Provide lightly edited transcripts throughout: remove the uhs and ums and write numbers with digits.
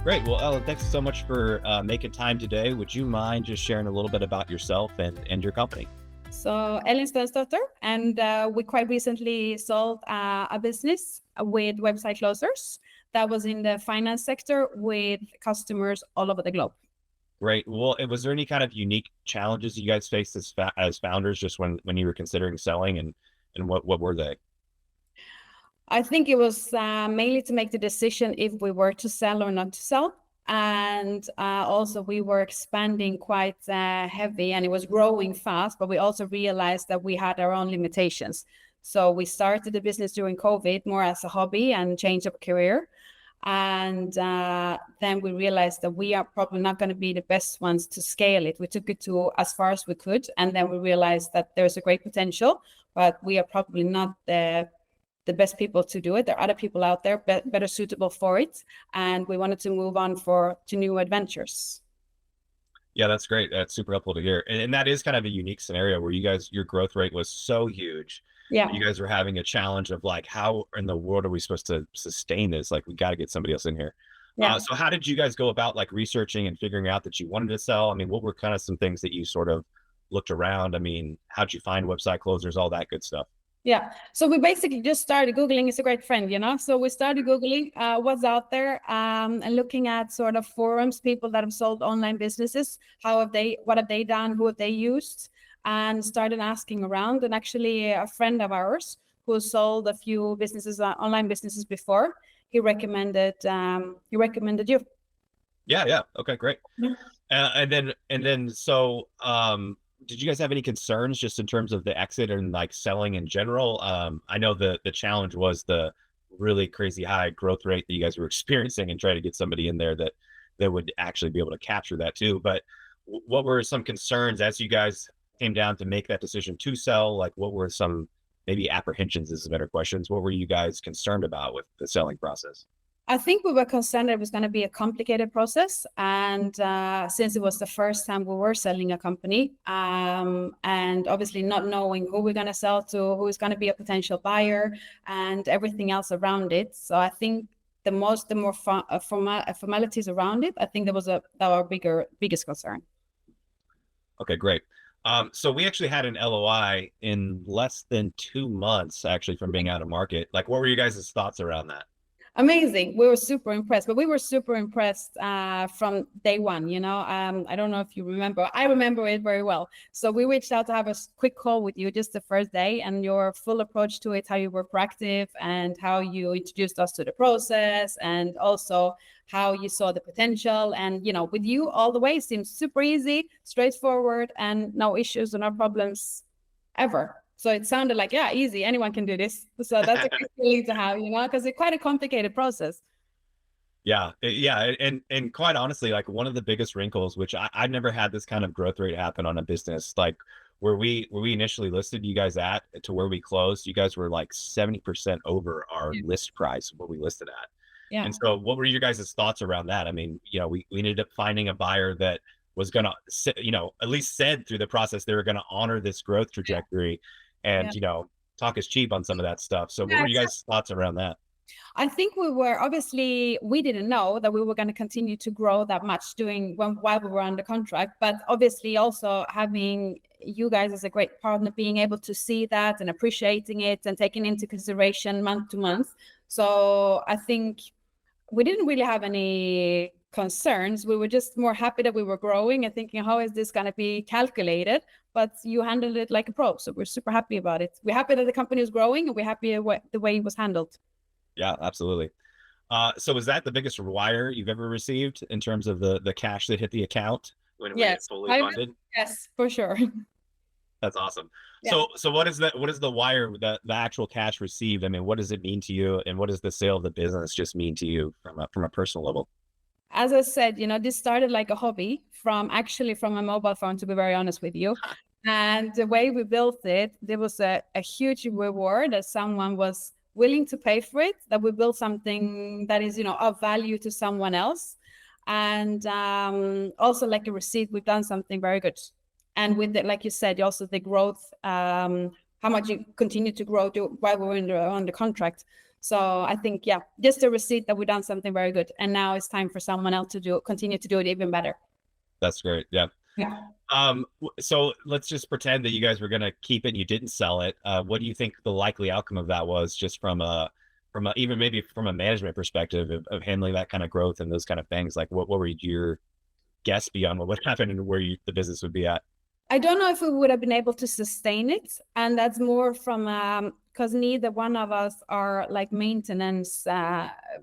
Great. Well, Ellen, thanks so much for making time today. Would you mind just sharing a little bit about yourself and your company? So Elin Stensdotter, and we quite recently sold a business with website closers that was in the finance sector with customers all over the globe. Great. Well, was there any kind of unique challenges you guys faced as founders just when you were considering selling, and what were they? I think it was mainly to make the decision if we were to sell or not to sell. And also we were expanding quite heavy, and it was growing fast, but we also realized that we had our own limitations. So we started the business during COVID more as a hobby and change of career. And then we realized that we are probably not going to be the best ones to scale it. We took it to as far as we could. And then we realized that there's a great potential, but we are probably not the best people to do it. There are other people out there better suitable for it. And we wanted to move on to new adventures. Yeah, that's great. That's super helpful to hear. And that is kind of a unique scenario where your growth rate was so huge. Yeah. You guys were having a challenge of like, how in the world are we supposed to sustain this? Like, we got to get somebody else in here. Yeah. So how did you guys go about like researching and figuring out that you wanted to sell? I mean, what were kind of some things that you sort of looked around? I mean, how'd you find website closers, all that good stuff? Yeah. So we basically just started Googling. Is a great friend, So we started Googling what's out there and looking at sort of forums, people that have sold online businesses. What have they done? Who have they used? And started asking around. And actually a friend of ours who sold a few businesses, online businesses before, he recommended you. Yeah. Okay, great. Yeah. So did you guys have any concerns just in terms of the exit and like selling in general? I know the challenge was the really crazy high growth rate that you guys were experiencing, and trying to get somebody in there that would actually be able to capture that too. But what were some concerns as you guys came down to make that decision to sell? Like, what were some maybe apprehensions is a better questions? What were you guys concerned about with the selling process? I think we were concerned it was going to be a complicated process. And since it was the first time we were selling a company, and obviously not knowing who we're going to sell to, who is going to be a potential buyer, and everything else around it. So I think the more formalities around it, I think that was our biggest concern. Okay, great. So we actually had an LOI in less than 2 months, actually, from being out of market. Like, what were you guys' thoughts around that? Amazing. We were super impressed, but we were super impressed from day one, I don't know if you remember. I remember it very well. So we reached out to have a quick call with you just the first day, and your full approach to it, how you were proactive and how you introduced us to the process, and also how you saw the potential. And, with you all the way, it seems super easy, straightforward, and no issues or no problems ever. So it sounded like, yeah, easy. Anyone can do this. So that's a great feeling to have, because it's quite a complicated process. Yeah. And quite honestly, like one of the biggest wrinkles, which I've never had this kind of growth rate happen on a business, like where we initially listed you guys at to where we closed, you guys were like 70% over our list price, what we listed at. Yeah. And so what were your guys' thoughts around that? I mean, we ended up finding a buyer that was going to, at least said through the process, they were going to honor this growth trajectory. And, talk is cheap on some of that stuff. So what were you guys' thoughts around that? I think we didn't know that we were going to continue to grow that much while we were under contract, but obviously also having you guys as a great partner, being able to see that and appreciating it and taking into consideration month to month. So I think we didn't really have any concerns. We were just more happy that we were growing and thinking, how is this going to be calculated? But you handled it like a pro. So we're super happy about it. We're happy that the company is growing, and we're happy the way it was handled. Yeah, absolutely. So was that the biggest wire you've ever received in terms of the cash that hit the account when it's fully funded? Yes, for sure. That's awesome. Yeah. So what is the wire, the actual cash received? I mean, what does it mean to you, and what does the sale of the business just mean to you from a personal level? As I said, this started like a hobby from a mobile phone, to be very honest with you. And the way we built it, there was a huge reward that someone was willing to pay for it, that we built something that is, of value to someone else. And also like a receipt, we've done something very good. And with it, like you said, also the growth, how much you continue to grow while we're under contract. So I think, yeah, just a receipt that we've done something very good. And now it's time for someone else to continue to do it even better. That's great. Yeah. Yeah. So let's just pretend that you guys were going to keep it and you didn't sell it. What do you think the likely outcome of that was, just from a even maybe from a management perspective of handling that kind of growth and those kind of things? Like what were your guess beyond what would happen and where the business would be at? I don't know if we would have been able to sustain it. And that's more from, because neither one of us are like maintenance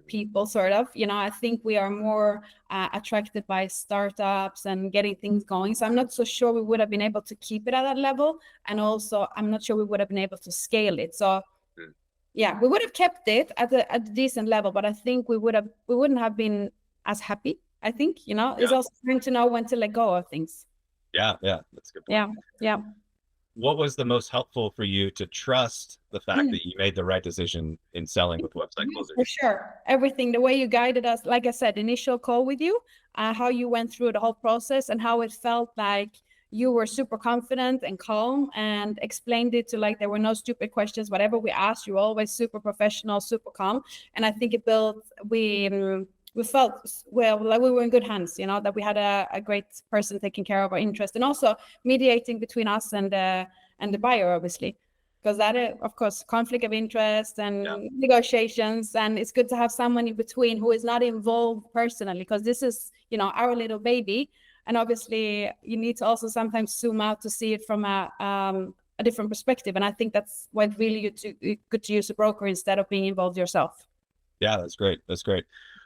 people, sort of. I think we are more attracted by startups and getting things going. So I'm not so sure we would have been able to keep it at that level. And also, I'm not sure we would have been able to scale it. So yeah, we would have kept it at a decent level, but I think we wouldn't have been as happy. I think, it's also trying to know when to let go of things. Yeah, that's a good point. Yeah. What was the most helpful for you to trust the fact that you made the right decision in selling with Website Closers? For sure. Everything, the way you guided us, like I said, initial call with you, how you went through the whole process and how it felt like you were super confident and calm and explained it to like there were no stupid questions. Whatever we asked, you were always super professional, super calm. And I think it built, we felt, well, like we were in good hands, that we had a great person taking care of our interest and also mediating between us and the buyer, obviously, because that is, of course, conflict of interest and negotiations. And it's good to have someone in between who is not involved personally, because this is, our little baby. And obviously you need to also sometimes zoom out to see it from a different perspective. And I think that's why it's really good to use a broker instead of being involved yourself. Yeah, that's great.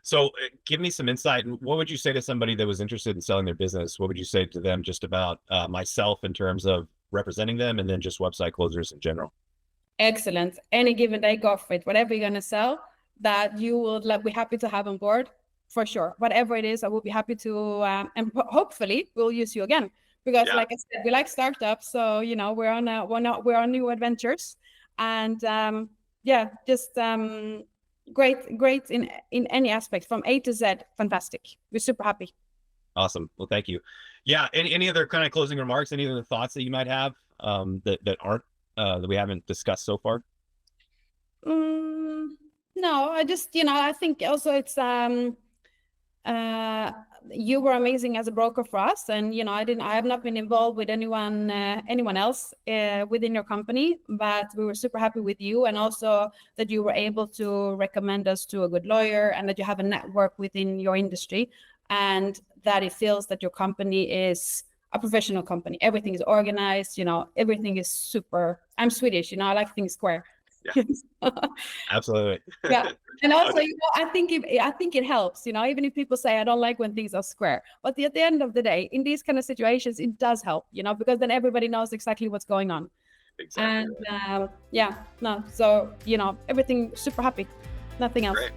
So give me some insight. What would you say to somebody that was interested in selling their business? What would you say to them just about myself in terms of representing them, and then just Website Closers in general? Excellent. Any given day, go for it. Whatever you're going to sell that you would be happy to have on board, for sure. Whatever it is, I will be happy to, and hopefully we'll use you again. Because like I said, we like startups. So, we're on new adventures. And just great in any aspect from A to Z. Fantastic. We're super happy. Awesome. Well, thank you. Yeah. Any other kind of closing remarks? Any other thoughts that you might have that aren't that we haven't discussed so far? No, I just I think also it's you were amazing as a broker for us, and I have not been involved with anyone else within your company, but we were super happy with you, and also that you were able to recommend us to a good lawyer, and that you have a network within your industry, and that it feels that your company is a professional company. Everything is organized, everything is super. I'm Swedish, I like things square. Yeah. Absolutely. Yeah. And also, I think it helps, even if people say I don't like when things are square, but at the end of the day, in these kind of situations, it does help, because then everybody knows exactly what's going on. Exactly. And so everything super happy. Nothing else. Great.